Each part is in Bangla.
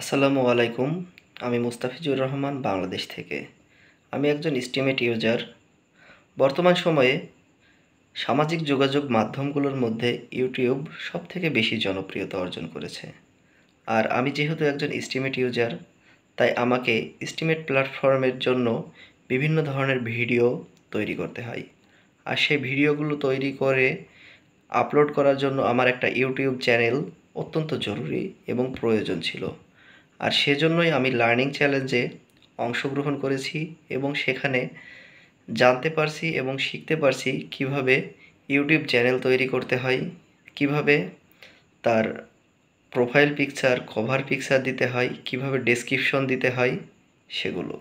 আসসালামু আলাইকুম। আমি মুস্তাফিজুর রহমান বাংলাদেশ থেকে। আমি একজন এস্টিমেট ইউজার। বর্তমান সময়ে সামাজিক যোগাযোগ মাধ্যমগুলোর মধ্যে ইউটিউব সবথেকে বেশি জনপ্রিয়তা অর্জন করেছে। আর আমি যেহেতু একজন এস্টিমেট ইউজার, তাই আমাকে এস্টিমেট প্ল্যাটফর্মের জন্য বিভিন্ন ধরনের ভিডিও তৈরি করতে হয়। আর সেই ভিডিওগুলো তৈরি করে আপলোড করার জন্য আমার একটা ইউটিউব চ্যানেল অত্যন্ত জরুরি এবং প্রয়োজন ছিল। আর সেজন্যই আমি লার্নিং চ্যালেঞ্জে অংশগ্রহণ করেছি এবং সেখানে জানতে পারছি এবং শিখতে পারছি কিভাবে ইউটিউব চ্যানেল তৈরি করতে হয়, কিভাবে তার প্রোফাইল পিকচার, কভার পিকচার দিতে হয়, কিভাবে ডেসক্রিপশন দিতে হয় সেগুলো।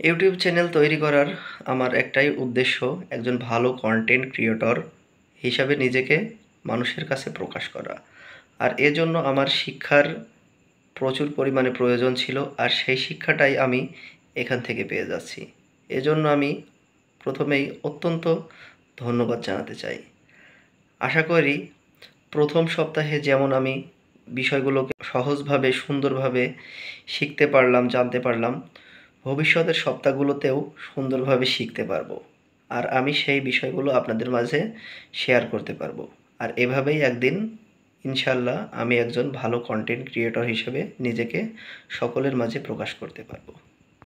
ইউটিউব চ্যানেল তৈরি করার আমার একটাই উদ্দেশ্য, একজন ভালো কন্টেন্ট ক্রিয়েটর হিসাবে নিজেকে মানুষের কাছে প্রকাশ করা। আর এজন্য আমার শিক্ষার প্রচুর পরিমাণে প্রয়োজন ছিল, আর সেই শিক্ষাটাই আমি এখান থেকে পেয়ে যাচ্ছি। এজন্য আমি প্রথমেই অত্যন্ত ধন্যবাদ জানাতে চাই। আশা করি প্রথম সপ্তাহে যেমন আমি বিষয়গুলোকে সহজভাবে সুন্দরভাবে শিখতে পারলাম, জানতে পারলাম, ভবিষ্যতের সপ্তাহগুলোতেও সুন্দরভাবে শিখতে পারবো। আর আমি সেই বিষয়গুলো আপনাদের মাঝে শেয়ার করতে পারবো। আর এভাবেই একদিন ইনশাল্লাহ আমি একজন ভালো কন্টেন্ট ক্রিয়েটর হিসেবে নিজেকে সকলের মাঝে প্রকাশ করতে পারবো।